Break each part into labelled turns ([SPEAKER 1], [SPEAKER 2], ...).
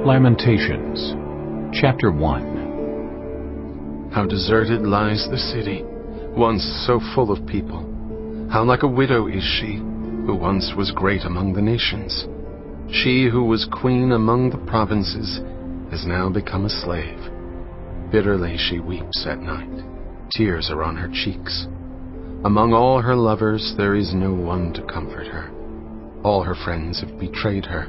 [SPEAKER 1] Lamentations, chapter 1.
[SPEAKER 2] How deserted lies the city, once so full of people. How like a widow is she, who once was great among the nations. She who was queen among the provinces has now become a slave. Bitterly she weeps at night. Tears are on her cheeks. Among all her lovers there is no one to comfort her. All her friends have betrayed her.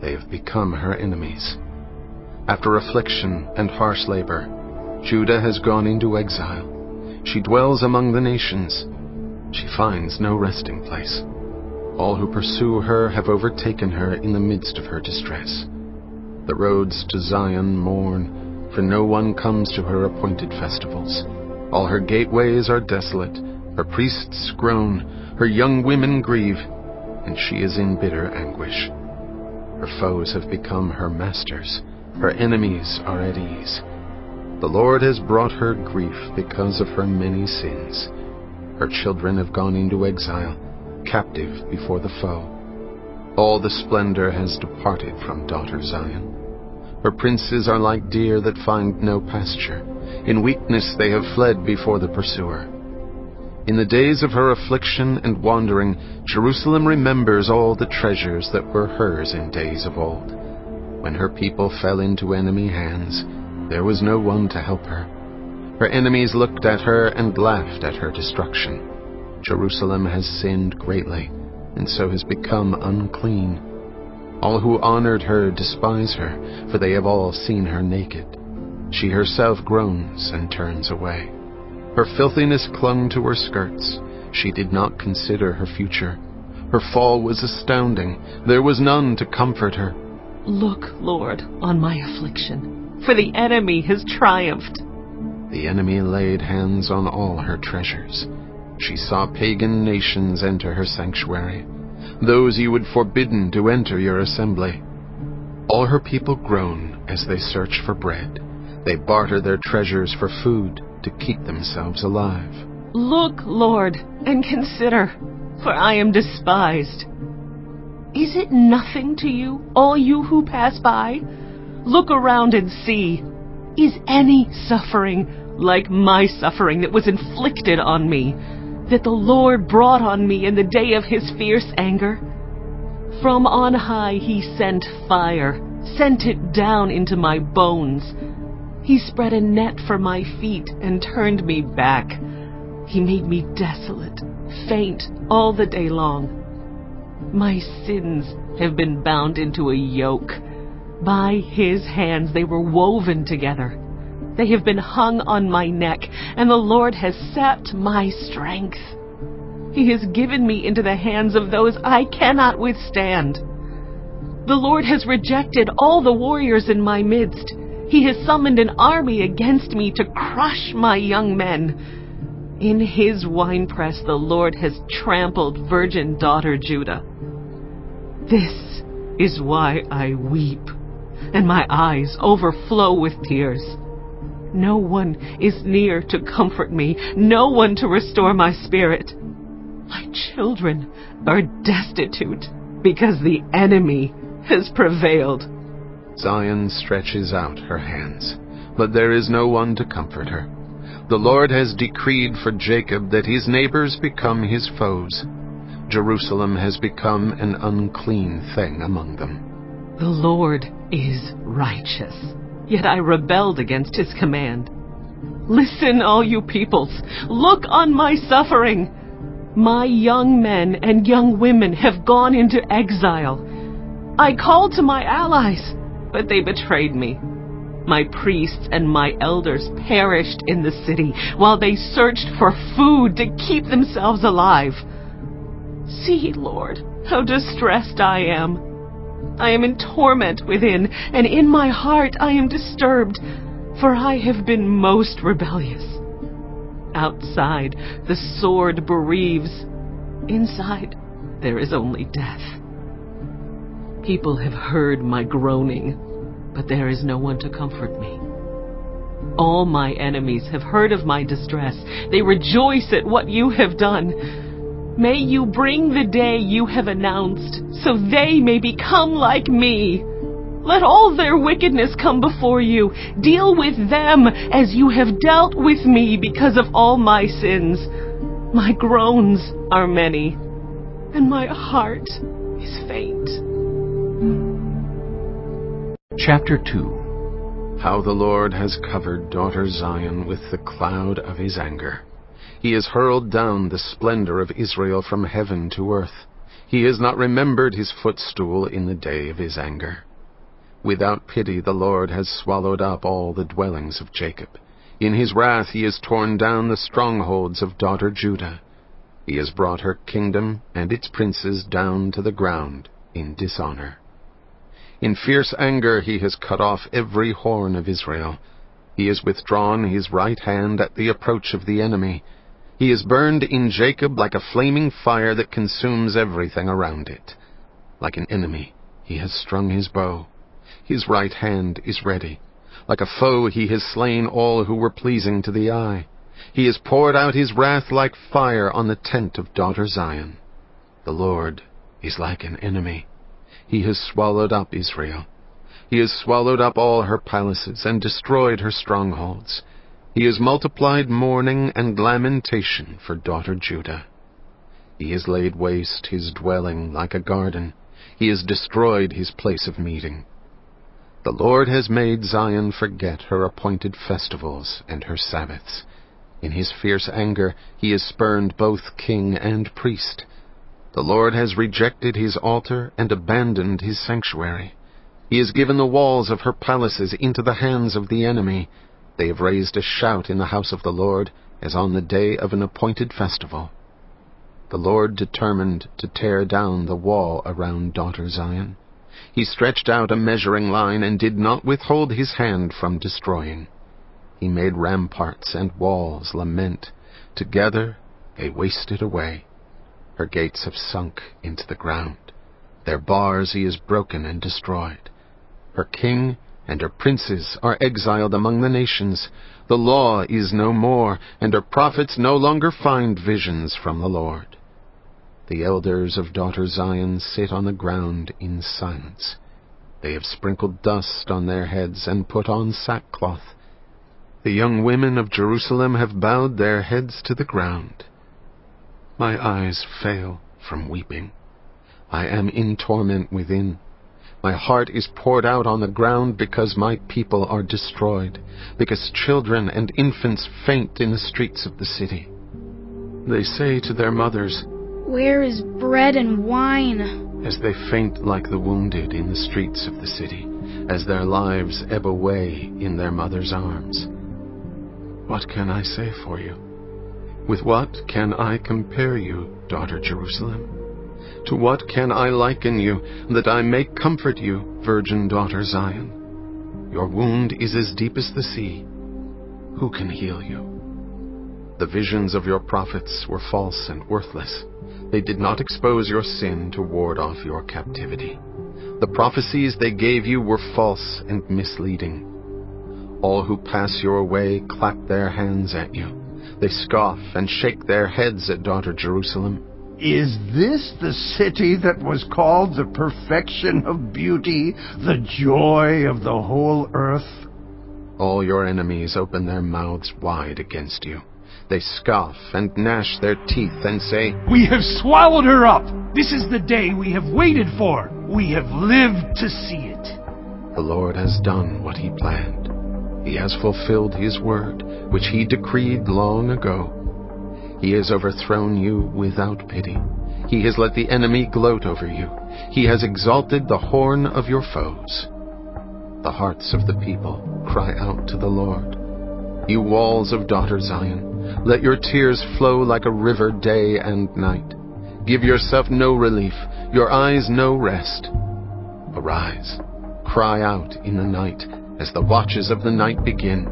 [SPEAKER 2] They have become her enemies. After affliction and harsh labor, Judah has gone into exile. She dwells among the nations. She finds no resting place. All who pursue her have overtaken her in the midst of her distress. The roads to Zion mourn, for no one comes to her appointed festivals. All her gateways are desolate. Her priests groan, her young women grieve, and she is in bitter anguish. Her foes have become her masters. Her enemies are at ease. The Lord has brought her grief because of her many sins. Her children have gone into exile, captive before the foe. All the splendor has departed from daughter Zion. Her princes are like deer that find no pasture. In weakness they have fled before the pursuer. In the days of her affliction and wandering, Jerusalem remembers all the treasures that were hers in days of old. When her people fell into enemy hands, there was no one to help her. Her enemies looked at her and laughed at her destruction. Jerusalem has sinned greatly, and so has become unclean. All who honored her despise her, for they have all seen her naked. She herself groans and turns away. Her filthiness clung to her skirts. She did not consider her future. Her fall was astounding. There was none to comfort her.
[SPEAKER 3] Look, Lord, on my affliction, for the enemy has triumphed.
[SPEAKER 2] The enemy laid hands on all her treasures. She saw pagan nations enter her sanctuary, those you had forbidden to enter your assembly. All her people groan as they search for bread. They barter their treasures for food to keep themselves alive.
[SPEAKER 3] Look, Lord, and consider, for I am despised. Is it nothing to you, all you who pass by? Look around and see. Is any suffering like my suffering that was inflicted on me, that the Lord brought on me in the day of his fierce anger? From on high he sent fire, sent it down into my bones. He spread a net for my feet and turned me back. He made me desolate, faint all the day long. My sins have been bound into a yoke. By his hands they were woven together. They have been hung on my neck, and the Lord has sapped my strength. He has given me into the hands of those I cannot withstand. The Lord has rejected all the warriors in my midst. He has summoned an army against me to crush my young men. In his winepress the Lord has trampled virgin daughter Judah. This is why I weep, and my eyes overflow with tears. No one is near to comfort me, no one to restore my spirit. My children are destitute because the enemy has prevailed.
[SPEAKER 2] Zion stretches out her hands, but there is no one to comfort her. The Lord has decreed for Jacob that his neighbors become his foes. Jerusalem has become an unclean thing among them.
[SPEAKER 3] The Lord is righteous, yet I rebelled against his command. Listen, all you peoples, look on my suffering. My young men and young women have gone into exile. I called to my allies, but they betrayed me. My priests and my elders perished in the city while they searched for food to keep themselves alive. See, Lord, how distressed I am. I am in torment within, and in my heart I am disturbed, for I have been most rebellious. Outside, the sword bereaves. Inside, there is only death. People have heard my groaning, but there is no one to comfort me. All my enemies have heard of my distress. They rejoice at what you have done. May you bring the day you have announced, so they may become like me. Let all their wickedness come before you. Deal with them as you have dealt with me because of all my sins. My groans are many, and my heart is faint.
[SPEAKER 1] Chapter 2.
[SPEAKER 2] How the Lord has covered daughter Zion with the cloud of his anger. He has hurled down the splendor of Israel from heaven to earth. He has not remembered his footstool in the day of his anger. Without pity the Lord has swallowed up all the dwellings of Jacob. In his wrath he has torn down the strongholds of daughter Judah. He has brought her kingdom and its princes down to the ground in dishonor. In fierce anger he has cut off every horn of Israel. He has withdrawn his right hand at the approach of the enemy. He is burned in Jacob like a flaming fire that consumes everything around it. Like an enemy he has strung his bow. His right hand is ready. Like a foe he has slain all who were pleasing to the eye. He has poured out his wrath like fire on the tent of daughter Zion. The Lord is like an enemy. He has swallowed up Israel. He has swallowed up all her palaces and destroyed her strongholds. He has multiplied mourning and lamentation for daughter Judah. He has laid waste his dwelling like a garden. He has destroyed his place of meeting. The Lord has made Zion forget her appointed festivals and her Sabbaths. In his fierce anger he has spurned both king and priest. The Lord has rejected his altar and abandoned his sanctuary. He has given the walls of her palaces into the hands of the enemy. They have raised a shout in the house of the Lord, as on the day of an appointed festival. The Lord determined to tear down the wall around daughter Zion. He stretched out a measuring line and did not withhold his hand from destroying. He made ramparts and walls lament. Together they wasted away. Her gates have sunk into the ground. Their bars he has broken and destroyed. Her king and her princes are exiled among the nations. The law is no more, and her prophets no longer find visions from the Lord. The elders of daughter Zion sit on the ground in silence. They have sprinkled dust on their heads and put on sackcloth. The young women of Jerusalem have bowed their heads to the ground. My eyes fail from weeping. I am in torment within. My heart is poured out on the ground because my people are destroyed, because children and infants faint in the streets of the city. They say to their mothers,
[SPEAKER 4] "Where is bread and wine?"
[SPEAKER 2] as they faint like the wounded in the streets of the city, as their lives ebb away in their mother's arms. What can I say for you? With what can I compare you, daughter Jerusalem? To what can I liken you, that I may comfort you, virgin daughter Zion? Your wound is as deep as the sea. Who can heal you? The visions of your prophets were false and worthless. They did not expose your sin to ward off your captivity. The prophecies they gave you were false and misleading. All who pass your way clap their hands at you. They scoff and shake their heads at daughter Jerusalem.
[SPEAKER 5] Is this the city that was called the perfection of beauty, the joy of the whole earth?
[SPEAKER 2] All your enemies open their mouths wide against you. They scoff and gnash their teeth and say,
[SPEAKER 5] "We have swallowed her up. This is the day we have waited for. We have lived to see it."
[SPEAKER 2] The Lord has done what he planned. He has fulfilled his word, which he decreed long ago. He has overthrown you without pity. He has let the enemy gloat over you. He has exalted the horn of your foes. The hearts of the people cry out to the Lord. You walls of daughter Zion, let your tears flow like a river day and night. Give yourself no relief, your eyes no rest. Arise, cry out in the night, as the watches of the night begin.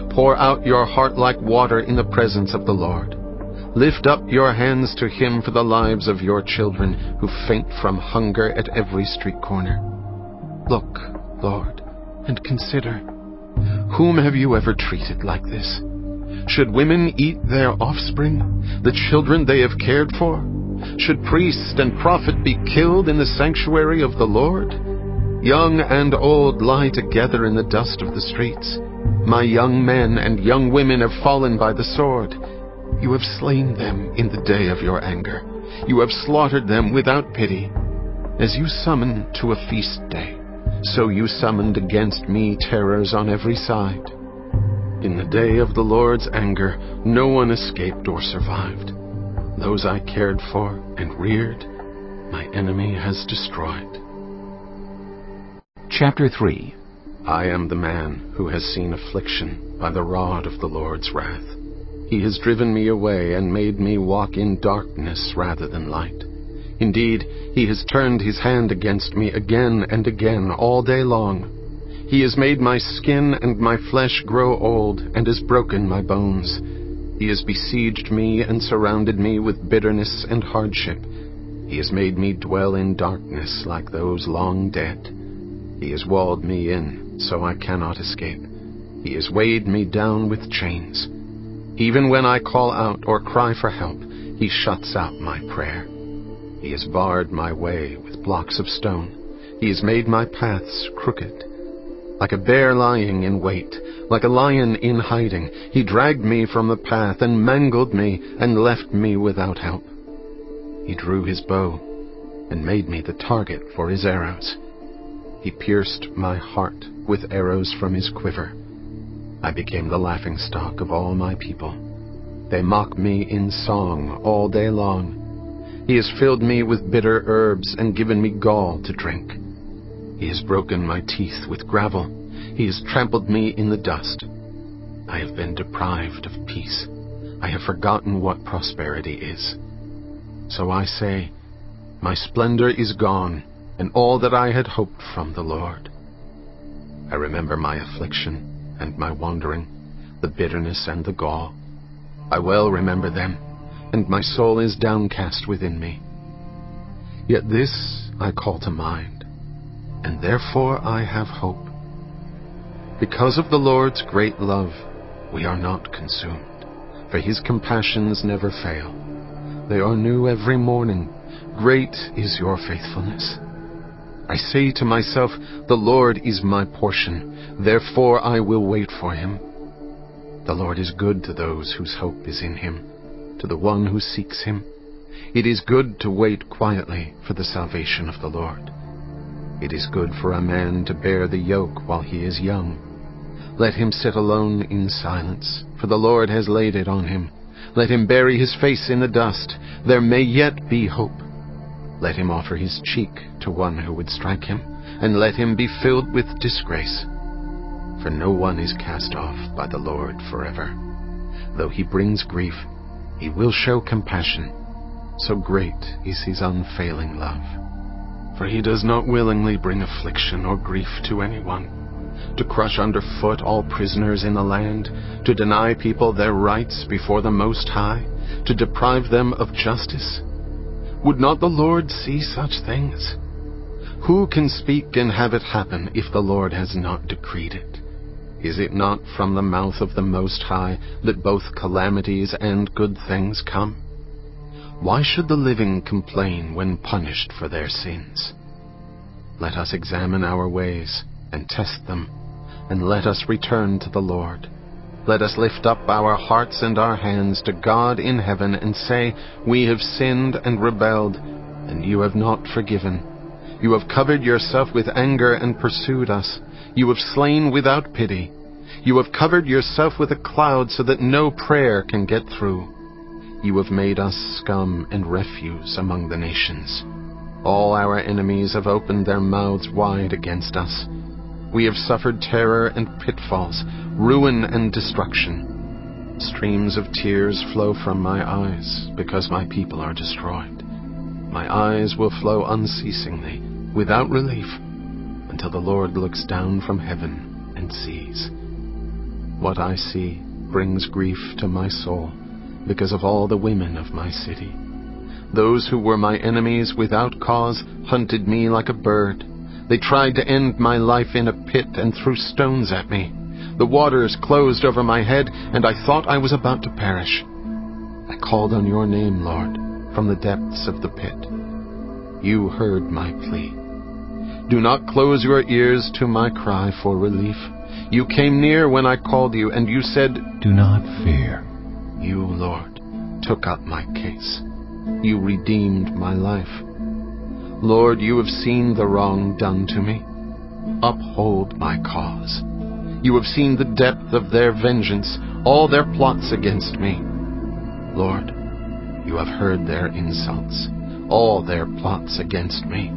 [SPEAKER 2] Pour out your heart like water in the presence of the Lord. Lift up your hands to him for the lives of your children who faint from hunger at every street corner. Look, Lord, and consider. Whom have you ever treated like this? Should women eat their offspring, the children they have cared for? Should priest and prophet be killed in the sanctuary of the Lord? Young and old lie together in the dust of the streets. My young men and young women have fallen by the sword. You have slain them in the day of your anger. You have slaughtered them without pity. As you summon to a feast day, so you summoned against me terrors on every side. In the day of the Lord's anger, no one escaped or survived. Those I cared for and reared, my enemy has destroyed.
[SPEAKER 1] Chapter 3.
[SPEAKER 2] I am the man who has seen affliction by the rod of the Lord's wrath. He has driven me away and made me walk in darkness rather than light. Indeed, he has turned his hand against me again and again all day long. He has made my skin and my flesh grow old and has broken my bones. He has besieged me and surrounded me with bitterness and hardship. He has made me dwell in darkness like those long dead. He has walled me in so I cannot escape. He has weighed me down with chains. Even when I call out or cry for help, he shuts out my prayer. He has barred my way with blocks of stone. He has made my paths crooked. Like a bear lying in wait, like a lion in hiding, he dragged me from the path and mangled me and left me without help. He drew his bow and made me the target for his arrows. He pierced my heart with arrows from his quiver. I became the laughingstock of all my people. They mock me in song all day long. He has filled me with bitter herbs and given me gall to drink. He has broken my teeth with gravel. He has trampled me in the dust. I have been deprived of peace. I have forgotten what prosperity is. So I say, my splendor is gone, and all that I had hoped from the Lord. I remember my affliction and my wandering, the bitterness and the gall. I well remember them, and my soul is downcast within me. Yet this I call to mind, and therefore I have hope. Because of the Lord's great love, we are not consumed, for his compassions never fail. They are new every morning. Great is your faithfulness. I say to myself, the Lord is my portion, therefore I will wait for him. The Lord is good to those whose hope is in him, to the one who seeks him. It is good to wait quietly for the salvation of the Lord. It is good for a man to bear the yoke while he is young. Let him sit alone in silence, for the Lord has laid it on him. Let him bury his face in the dust. There may yet be hope. Let him offer his cheek to one who would strike him, and let him be filled with disgrace. For no one is cast off by the Lord forever. Though he brings grief, he will show compassion. So great is his unfailing love. For he does not willingly bring affliction or grief to anyone. To crush underfoot all prisoners in the land, to deny people their rights before the Most High, to deprive them of justice. Would not the Lord see such things? Who can speak and have it happen if the Lord has not decreed it? Is it not from the mouth of the Most High that both calamities and good things come? Why should the living complain when punished for their sins? Let us examine our ways and test them, and let us return to the Lord. Let us lift up our hearts and our hands to God in heaven and say, we have sinned and rebelled, and you have not forgiven. You have covered yourself with anger and pursued us. You have slain without pity. You have covered yourself with a cloud so that no prayer can get through. You have made us scum and refuse among the nations. All our enemies have opened their mouths wide against us. We have suffered terror and pitfalls, ruin and destruction. Streams of tears flow from my eyes because my people are destroyed. My eyes will flow unceasingly, without relief, until the Lord looks down from heaven and sees. What I see brings grief to my soul because of all the women of my city. Those who were my enemies without cause hunted me like a bird. They tried to end my life in a pit and threw stones at me. The waters closed over my head, and I thought I was about to perish. I called on your name, Lord, from the depths of the pit. You heard my plea. Do not close your ears to my cry for relief. You came near when I called you, and you said,
[SPEAKER 1] Do not fear.
[SPEAKER 2] You, Lord, took up my case. You redeemed my life. Lord, you have seen the wrong done to me. Uphold my cause. You have seen the depth of their vengeance, all their plots against me. Lord, you have heard their insults, all their plots against me.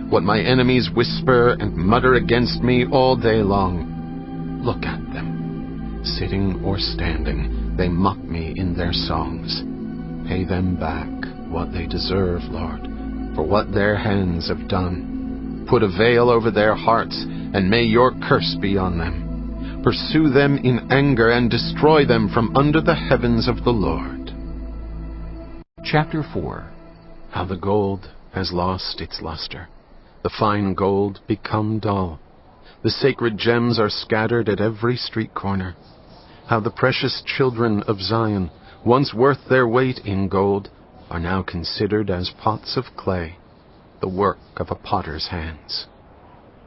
[SPEAKER 2] What my enemies whisper and mutter against me all day long. Look at them. Sitting or standing, they mock me in their songs. Pay them back what they deserve, Lord, for what their hands have done. Put a veil over their hearts, and may your curse be on them. Pursue them in anger and destroy them from under the heavens of the Lord.
[SPEAKER 1] Chapter 4.
[SPEAKER 2] How the gold has lost its luster, the fine gold become dull. The sacred gems are scattered at every street corner. How the precious children of Zion, once worth their weight in gold, are now considered as pots of clay, the work of a potter's hands.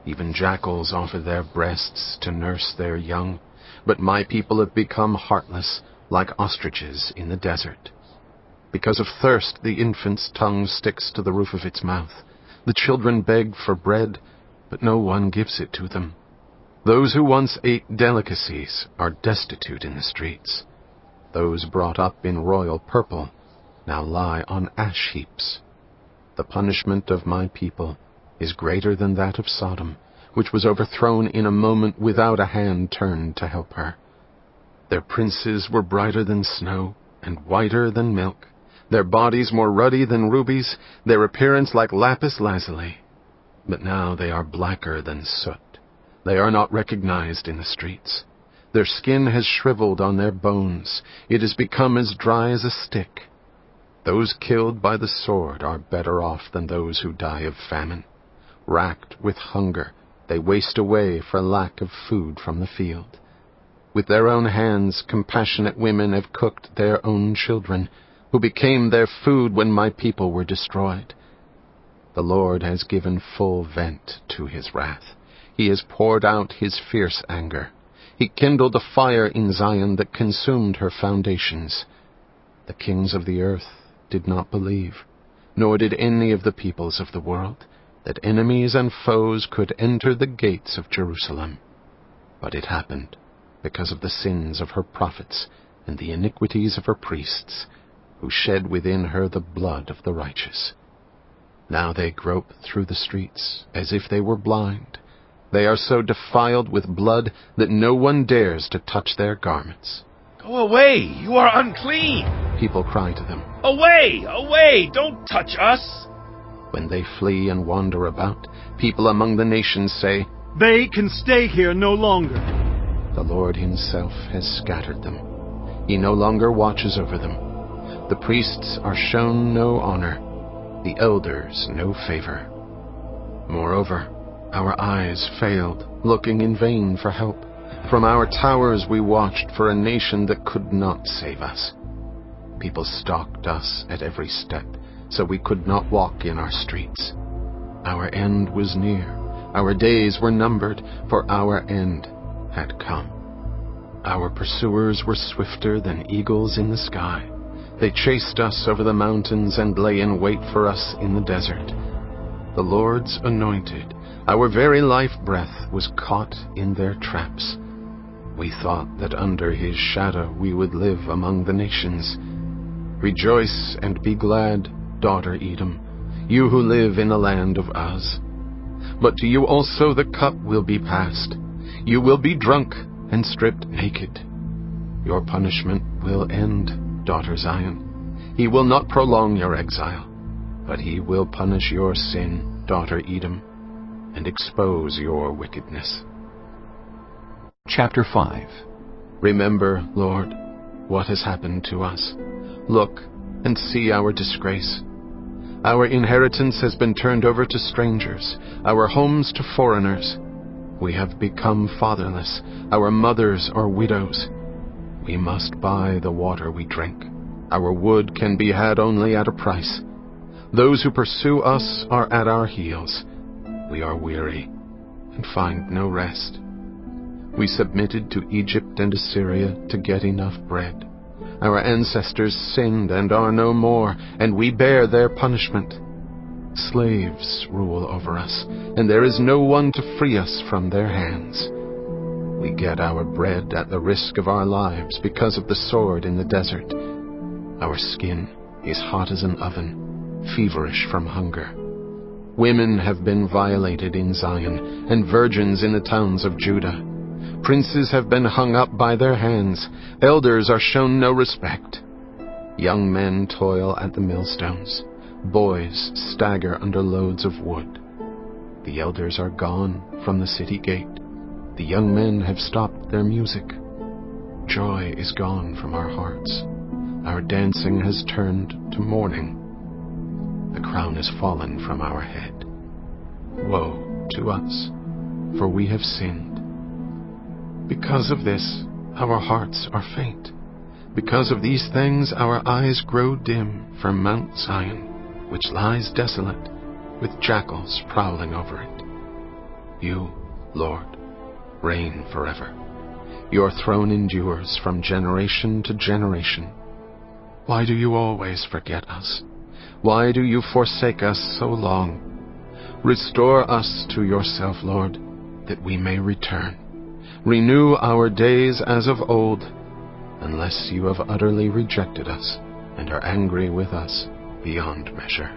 [SPEAKER 2] Even jackals offer their breasts to nurse their young, but my people have become heartless, like ostriches in the desert. Because of thirst, the infant's tongue sticks to the roof of its mouth. The children beg for bread, but no one gives it to them. Those who once ate delicacies are destitute in the streets. Those brought up in royal purple now lie on ash heaps. The punishment of my people is greater than that of Sodom, which was overthrown in a moment without a hand turned to help her. Their princes were brighter than snow and whiter than milk, their bodies more ruddy than rubies, their appearance like lapis lazuli. But now they are blacker than soot. They are not recognized in the streets. Their skin has shriveled on their bones. It has become as dry as a stick. Those killed by the sword are better off than those who die of famine. Racked with hunger, they waste away for lack of food from the field. With their own hands, compassionate women have cooked their own children, who became their food when my people were destroyed. The Lord has given full vent to his wrath. He has poured out his fierce anger. He kindled a fire in Zion that consumed her foundations. The kings of the earth did not believe, nor did any of the peoples of the world, that enemies and foes could enter the gates of Jerusalem. But it happened because of the sins of her prophets and the iniquities of her priests, who shed within her the blood of the righteous. Now they grope through the streets as if they were blind. They are so defiled with blood that no one dares to touch their garments.
[SPEAKER 6] Go away! You are unclean!
[SPEAKER 2] People cry to them.
[SPEAKER 6] Away! Away! Don't touch us!
[SPEAKER 2] When they flee and wander about, people among the nations say,
[SPEAKER 7] They can stay here no longer.
[SPEAKER 2] The Lord himself has scattered them. He no longer watches over them. The priests are shown no honor, the elders no favor. Moreover, our eyes failed, looking in vain for help. From our towers we watched for a nation that could not save us. People stalked us at every step, so we could not walk in our streets. Our end was near. Our days were numbered, for our end had come. Our pursuers were swifter than eagles in the sky. They chased us over the mountains and lay in wait for us in the desert. The Lord's anointed, our very life breath, was caught in their traps. We thought that under his shadow we would live among the nations. Rejoice and be glad, daughter Edom, you who live in the land of Uz. But to you also the cup will be passed. You will be drunk and stripped naked. Your punishment will end, daughter Zion. He will not prolong your exile, but he will punish your sin, daughter Edom, and expose your wickedness.
[SPEAKER 1] Chapter 5.
[SPEAKER 2] Remember, Lord, what has happened to us. Look and see our disgrace. Our inheritance has been turned over to strangers, our homes to foreigners. We have become fatherless, our mothers are widows. We must buy the water we drink. Our wood can be had only at a price. Those who pursue us are at our heels. We are weary and find no rest. We submitted to Egypt and Assyria to get enough bread. Our ancestors sinned and are no more, and we bear their punishment. Slaves rule over us, and there is no one to free us from their hands. We get our bread at the risk of our lives because of the sword in the desert. Our skin is hot as an oven, feverish from hunger. Women have been violated in Zion, and virgins in the towns of Judah. Princes have been hung up by their hands. Elders are shown no respect. Young men toil at the millstones. Boys stagger under loads of wood. The elders are gone from the city gate. The young men have stopped their music. Joy is gone from our hearts. Our dancing has turned to mourning. The crown has fallen from our head. Woe to us, for we have sinned. Because of this, our hearts are faint. Because of these things, our eyes grow dim from Mount Zion, which lies desolate, with jackals prowling over it. You, Lord, reign forever. Your throne endures from generation to generation. Why do you always forget us? Why do you forsake us so long? Restore us to yourself, Lord, that we may return. Renew our days as of old, unless you have utterly rejected us and are angry with us beyond measure.